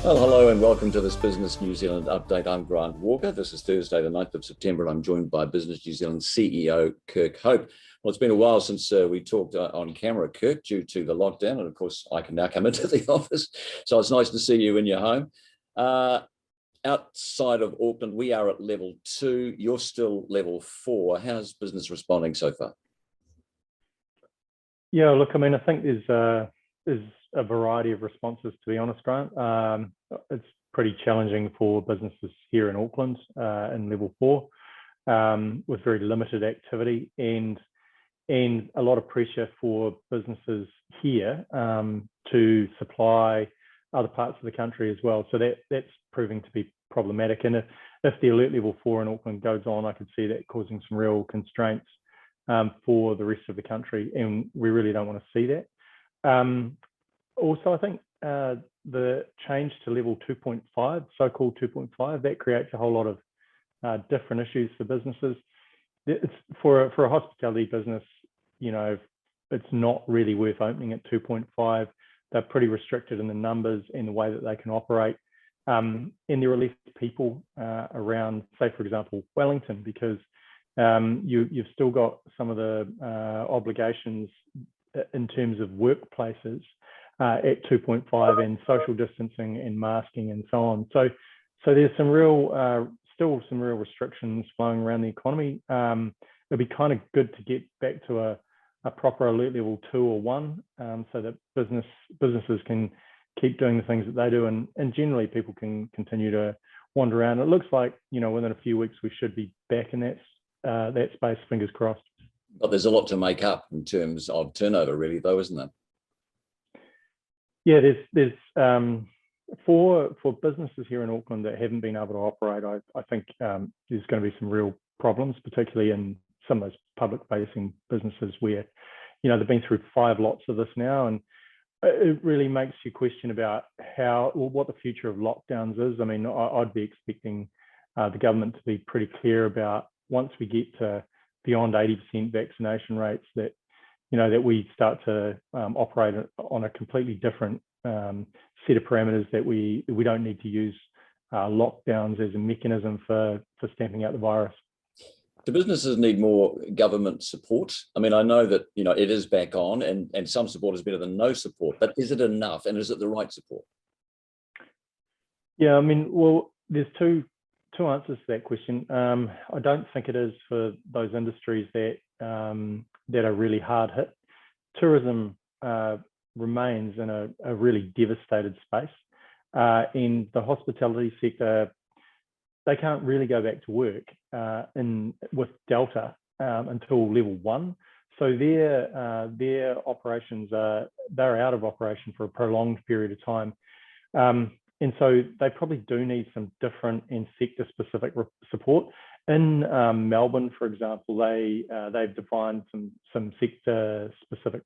Well, hello and welcome to this Business New Zealand update. I'm Grant Walker. This is Thursday, the 9th of September, and I'm joined by Business New Zealand CEO Kirk Hope. Well, it's been a while since we talked on camera, Kirk, due to the lockdown. And of course, I can now come into the office. So it's nice to see you in your home. Outside of Auckland, we are at level 2. You're still level 4. How's business responding so far? Yeah, look, I mean, I think there's a variety of responses, to be honest, Grant. It's pretty challenging for businesses here in Auckland in level 4 with very limited activity and a lot of pressure for businesses here to supply other parts of the country as well. So that's proving to be problematic. And if the alert level 4 in Auckland goes on, I could see that causing some real constraints for the rest of the country, and we really don't want to see that. Also, I think the change to level 2.5, so-called 2.5, that creates a whole lot of different issues for businesses. It's for a hospitality business, you know, it's not really worth opening at 2.5. They're pretty restricted in the numbers and the way that they can operate. And there are less people around, say, for example, Wellington, because you've still got some of the obligations in terms of workplaces at 2.5 and social distancing and masking and so on. So there's some real, still some real restrictions flowing around the economy. It'd be kind of good to get back to a proper alert level 2 or 1 so that businesses can keep doing the things that they do, and generally people can continue to wander around. It looks like, you know, within a few weeks we should be back in that space, fingers crossed. But there's a lot to make up in terms of turnover, really, though, isn't there? Yeah, there's for businesses here in Auckland that haven't been able to operate, I think there's going to be some real problems, particularly in some of those public-facing businesses where, you know, they've been through 5 lots of this now, and it really makes you question about what the future of lockdowns is. I mean, I'd be expecting the government to be pretty clear about, once we get to beyond 80% vaccination rates, that, you know, that we start to operate on a completely different set of parameters, that we don't need to use lockdowns as a mechanism for stamping out the virus. Do businesses need more government support? I mean, I know that, you know, it is back on, and some support is better than no support, but is it enough, and is it the right support? Yeah, I mean, well, there's two answers to that question. I don't think it is for those industries that are really hard hit. Tourism remains in a really devastated space, and the hospitality sector, they can't really go back to work with Delta until level 1. So their operations they're out of operation for a prolonged period of time. And so they probably do need some different and sector-specific support. In Melbourne, for example, they've defined some sector-specific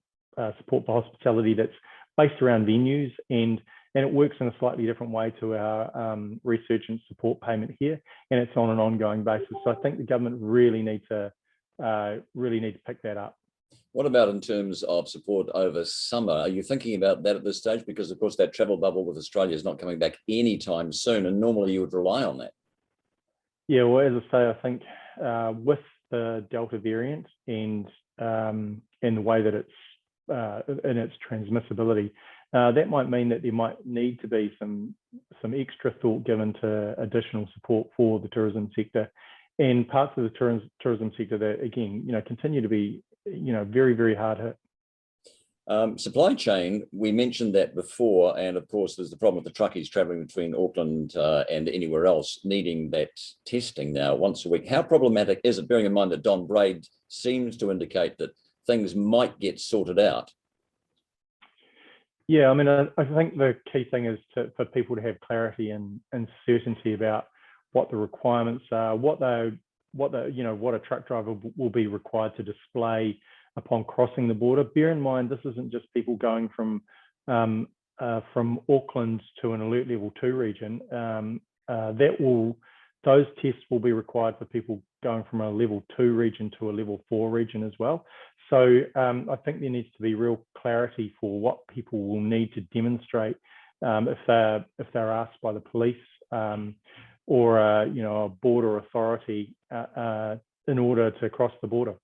support for hospitality that's based around venues, and it works in a slightly different way to our research and support payment here, and it's on an ongoing basis. So I think the government really need to pick that up. What about in terms of support over summer? Are you thinking about that at this stage? Because, of course, that travel bubble with Australia is not coming back anytime soon, and normally you would rely on that. Yeah, well, as I say, I think with the Delta variant and the way that it's in its transmissibility, that might mean that there might need to be some extra thought given to additional support for the tourism sector, and parts of the tourism sector that, again, you know, continue to be, you know, very, very hard hit. Supply chain, we mentioned that before, and of course there's the problem with the truckies travelling between Auckland and anywhere else needing that testing now once a week. How problematic is it, bearing in mind that Don Braid seems to indicate that things might get sorted out? Yeah, I mean, I think the key thing is for people to have clarity and certainty about what the requirements are, what a truck driver will be required to display upon crossing the border. Bear in mind, this isn't just people going from Auckland to an alert level 2 region. Those tests will be required for people going from a level 2 region to a level 4 region as well. So I think there needs to be real clarity for what people will need to demonstrate if they're asked by the police or a border authority in order to cross the border.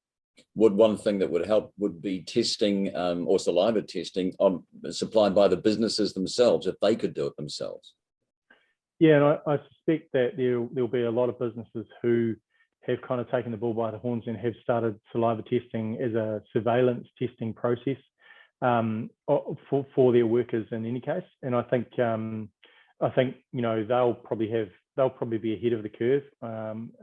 One thing that would help would be testing or saliva testing supplied by the businesses themselves, if they could do it themselves. Yeah, and I suspect that there'll be a lot of businesses who have kind of taken the bull by the horns and have started saliva testing as a surveillance testing process for their workers in any case. And I think they'll probably be ahead of the curve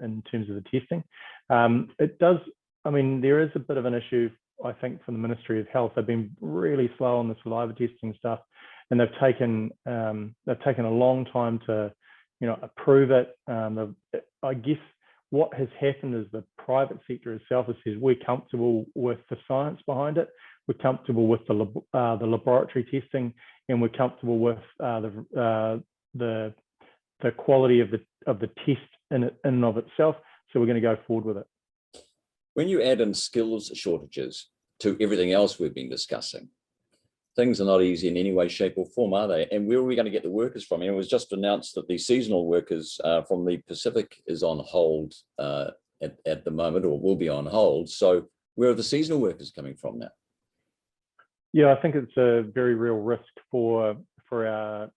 in terms of the testing. There is a bit of an issue, I think, for the Ministry of Health. They've been really slow on the saliva testing stuff, and they've taken a long time to approve it. I guess what has happened is the private sector itself has said we're comfortable with the science behind it, we're comfortable with the laboratory testing, and we're comfortable with the quality of the test in and of itself. So we're going to go forward with it. When you add in skills shortages to everything else we've been discussing, things are not easy in any way, shape or form, are they? And where are we going to get the workers from? It was just announced that the seasonal workers from the Pacific is on hold at the moment, or will be on hold. So where are the seasonal workers coming from now? Yeah, I think it's a very real risk for our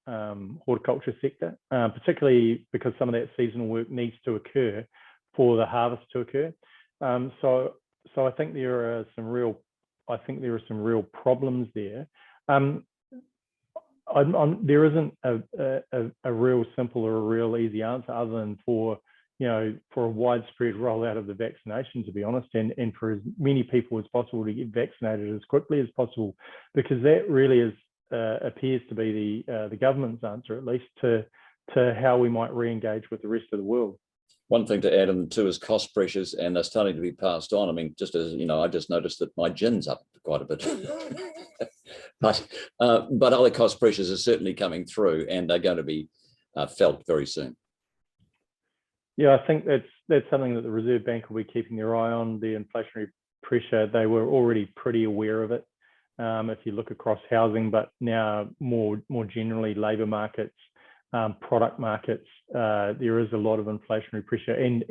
horticulture sector, particularly because some of that seasonal work needs to occur for the harvest to occur. So I think there are some real problems there. There isn't a real simple or a real easy answer other than for a widespread rollout of the vaccination, to be honest, and for as many people as possible to get vaccinated as quickly as possible, because that really appears to be the government's answer, at least to how we might re-engage with the rest of the world. One thing to add in too is cost pressures, and they're starting to be passed on. I mean, just as I just noticed that my gin's up quite a bit, but other cost pressures are certainly coming through, and they're going to be felt very soon. Yeah, I think that's something that the Reserve Bank will be keeping their eye on. The inflationary pressure, they were already pretty aware of it. If you look across housing, but now more generally labour markets, product markets, there is a lot of inflationary pressure, and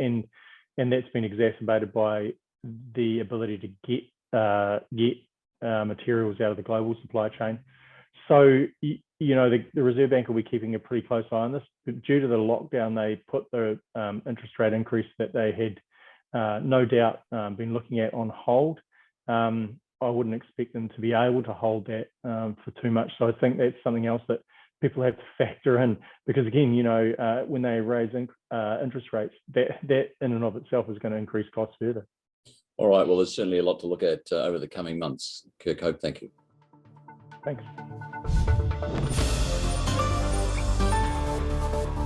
that's been exacerbated by the ability to get materials out of the global supply chain. So the Reserve Bank will be keeping a pretty close eye on this. But due to the lockdown, they put the interest rate increase that they had no doubt been looking at on hold. I wouldn't expect them to be able to hold that for too much. So I think that's something else that people have to factor in, because again, when they raise interest rates, that in and of itself is going to increase costs further. All right, well, there's certainly a lot to look at over the coming months. Kirk Hope, thank you. Thanks.